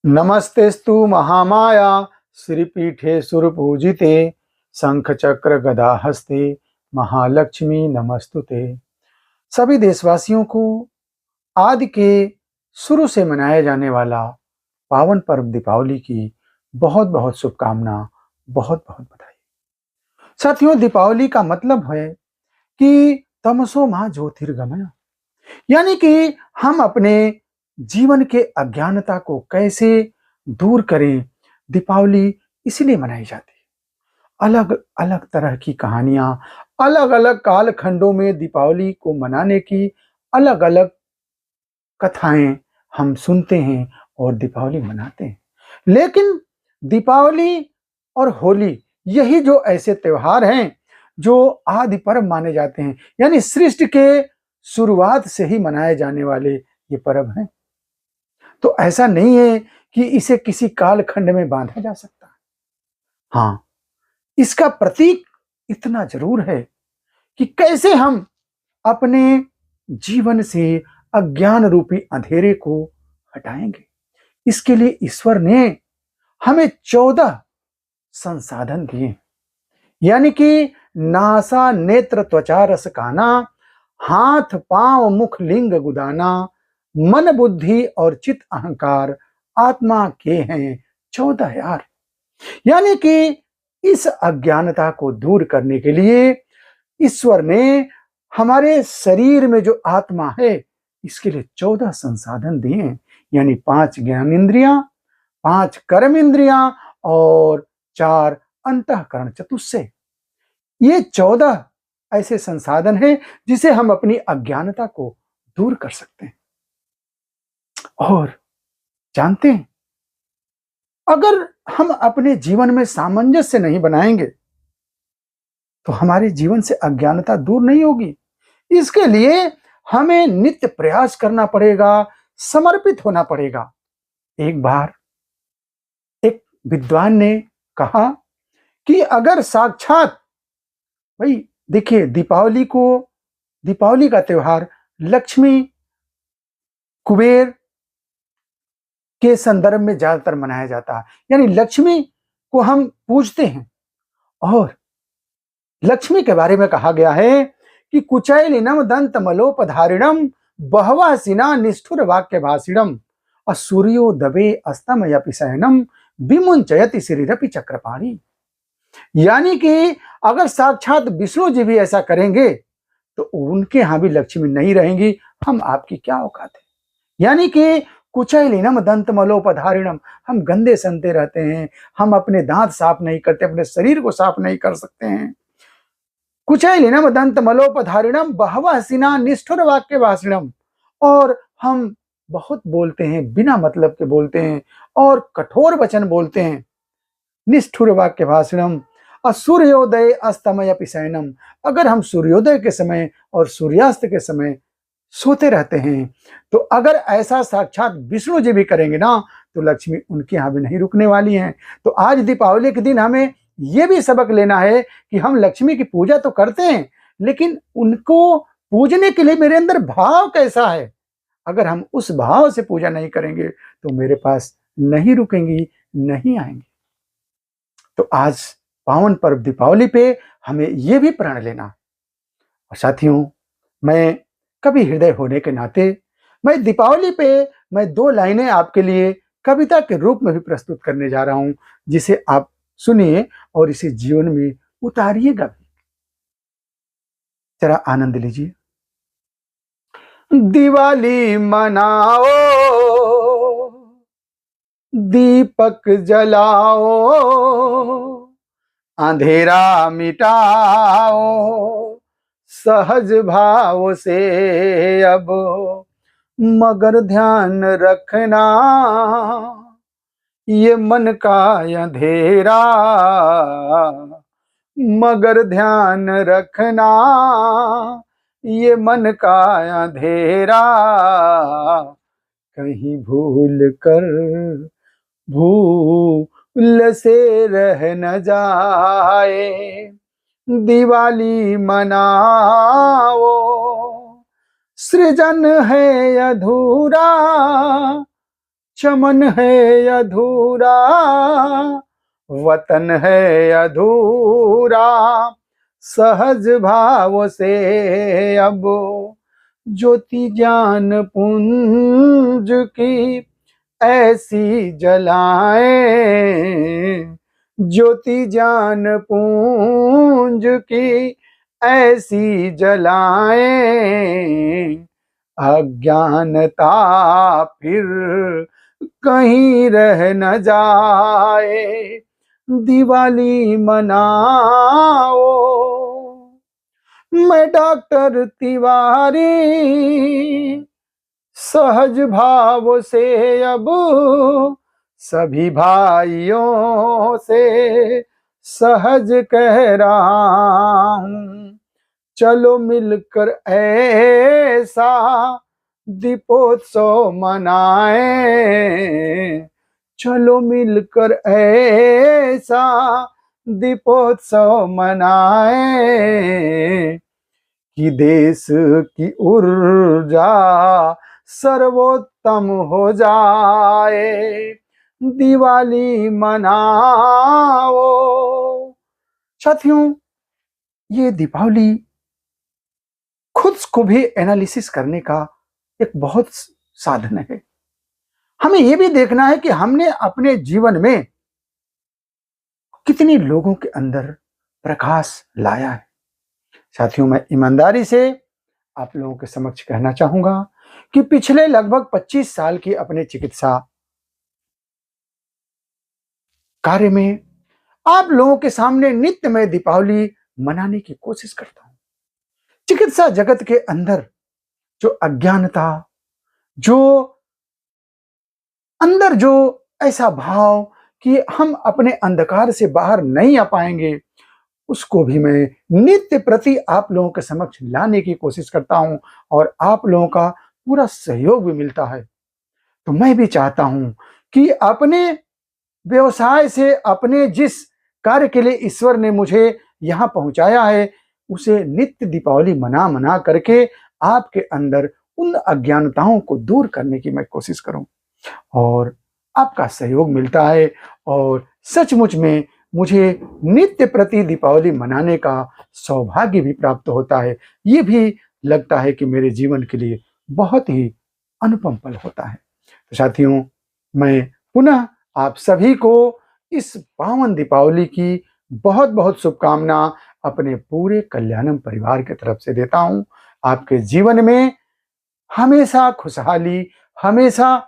नमस्तेस्तु महामाया श्रीपीठे सुरपूजिते शंख चक्र गदा हस्ते महालक्ष्मी नमस्तुते। सभी देशवासियों को आदि के शुरू से मनाया जाने वाला पावन पर्व दीपावली की बहुत बहुत शुभकामना, बहुत बहुत बधाई। साथियों, दीपावली का मतलब है कि तमसो मां ज्योतिर्गमय, यानी कि हम अपने जीवन के अज्ञानता को कैसे दूर करें। दीपावली इसलिए मनाई जाती है। अलग अलग तरह की कहानियां, अलग अलग कालखंडों में दीपावली को मनाने की अलग अलग कथाएं हम सुनते हैं और दीपावली मनाते हैं। लेकिन दीपावली और होली यही जो ऐसे त्योहार हैं जो आदि पर्व माने जाते हैं, यानी सृष्टि के शुरुआत से ही मनाए जाने वाले ये पर्व हैं। तो ऐसा नहीं है कि इसे किसी कालखंड में बांधा जा सकता। हाँ, इसका प्रतीक इतना जरूर है कि कैसे हम अपने जीवन से अज्ञान रूपी अंधेरे को हटाएंगे। इसके लिए ईश्वर ने हमें 14 संसाधन दिए, यानी कि नासा नेत्र त्वचा रस काना, हाथ पांव मुख लिंग गुदाना, मन बुद्धि और चित अहंकार आत्मा के हैं 14 यार। यानी कि इस अज्ञानता को दूर करने के लिए ईश्वर ने हमारे शरीर में जो आत्मा है इसके लिए 14 संसाधन दिए हैं, यानी 5 ज्ञान इंद्रियां, 5 कर्म इंद्रियां और 4 अंतःकरण चतुष्टय। ये 14 ऐसे संसाधन हैं जिसे हम अपनी अज्ञानता को दूर कर सकते हैं। और जानते हैं, अगर हम अपने जीवन में सामंजस्य नहीं बनाएंगे तो हमारे जीवन से अज्ञानता दूर नहीं होगी। इसके लिए हमें नित्य प्रयास करना पड़ेगा, समर्पित होना पड़ेगा। एक बार एक विद्वान ने कहा कि अगर साक्षात, भाई देखिए, दीपावली का त्योहार लक्ष्मी कुबेर के संदर्भ में ज्यादातर मनाया जाता है, यानी लक्ष्मी को हम पूजते हैं। और लक्ष्मी के बारे में कहा गया है कि कुचैलिनम दंत मलोपधारिणम बहवासिना निष्ठुर वाक्य भाषिणम असूर्यो दबे अस्तमयपि शयनम विमुंचयति श्रीरपि चक्रपाणी। यानी कि अगर साक्षात विष्णु जी भी ऐसा करेंगे तो उनके यहां भी लक्ष्मी नहीं रहेंगी, हम आपकी क्या औकात है। यानी कि कुचैलिनम दंत मलोपधारिणम, हम गंदे संते रहते हैं, हम अपने दांत साफ नहीं करते, अपने शरीर को साफ नहीं कर सकते हैं। कुचैलिनम दंत मलोपधारिणम बहवासिना निष्ठुर वाक्य भाषिणम, और हम बहुत बोलते हैं, बिना मतलब के बोलते हैं और कठोर वचन बोलते हैं। निष्ठुर वाक्य भाषिणम सूर्योदय अस्तमय शयनम, अगर हम सूर्योदय के समय और सूर्यास्त के समय सोते रहते हैं तो अगर ऐसा साक्षात विष्णु जी भी करेंगे ना तो लक्ष्मी उनके यहां भी नहीं रुकने वाली हैं। तो आज दीपावली के दिन हमें यह भी सबक लेना है कि हम लक्ष्मी की पूजा तो करते हैं, लेकिन उनको पूजने के लिए मेरे अंदर भाव कैसा है। अगर हम उस भाव से पूजा नहीं करेंगे तो मेरे पास नहीं रुकेंगी, नहीं आएंगी। तो आज पावन पर्व दीपावली पे हमें यह भी प्रण लेना। और साथियों, मैं कवि हृदय होने के नाते मैं दीपावली पे 2 लाइनें आपके लिए कविता के रूप में भी प्रस्तुत करने जा रहा हूं, जिसे आप सुनिए और इसे जीवन में उतारिएगा भी। जरा आनंद लीजिए। दिवाली मनाओ, दीपक जलाओ, अंधेरा मिटाओ, सहज भाव से अब मगर ध्यान रखना, ये मन का अंधेरा मगर ध्यान रखना, ये मन का अंधेरा कहीं भूल से रह न जाए। दिवाली मनाओ, सृजन है अधूरा, चमन है अधूरा, वतन है अधूरा, सहज भाव से अब ज्योति ज्ञान पुंज की ऐसी जलाए, ज्योति ज्ञान पुंज की ऐसी जलाए, अज्ञानता फिर कहीं रह न जाए, दिवाली मनाओ। मैं डॉक्टर तिवारी सहज भाव से अब सभी भाइयों से सहज कह रहा हूं, चलो मिलकर ऐसा दीपोत्सव मनाए, चलो मिलकर ऐसा दीपोत्सव मनाए, कि देश की ऊर्जा सर्वोत्तम हो जाए, दिवाली मनाओ। साथियों, ये दीपावली खुद को भी एनालिसिस करने का एक बहुत साधन है। हमें यह भी देखना है कि हमने अपने जीवन में कितने लोगों के अंदर प्रकाश लाया है। साथियों, मैं ईमानदारी से आप लोगों के समक्ष कहना चाहूंगा कि पिछले लगभग 25 साल की अपने चिकित्सा कार्य में आप लोगों के सामने नित्य मैं दीपावली मनाने की कोशिश करता हूं। चिकित्सा जगत के अंदर जो अज्ञानता, जो अंदर जो ऐसा भाव कि हम अपने अंधकार से बाहर नहीं आ पाएंगे, उसको भी मैं नित्य प्रति आप लोगों के समक्ष लाने की कोशिश करता हूं और आप लोगों का पूरा सहयोग भी मिलता है। तो मैं भी चाहता हूं कि अपने व्यवसाय से, अपने जिस कार्य के लिए ईश्वर ने मुझे यहां पहुंचाया है, उसे नित्य दीपावली मना मना करके आपके अंदर उन अज्ञानताओं को दूर करने की मैं कोशिश करूं। और आपका सहयोग मिलता है और सचमुच में मुझे नित्य प्रति दीपावली मनाने का सौभाग्य भी प्राप्त होता है। ये भी लगता है कि मेरे जीवन के लिए बहुत ही अनुपम पल होता है। तो साथियों, मैं पुनः आप सभी को इस पावन दीपावली की बहुत बहुत शुभकामना अपने पूरे कल्याणम परिवार की तरफ से देता हूं। आपके जीवन में हमेशा खुशहाली, हमेशा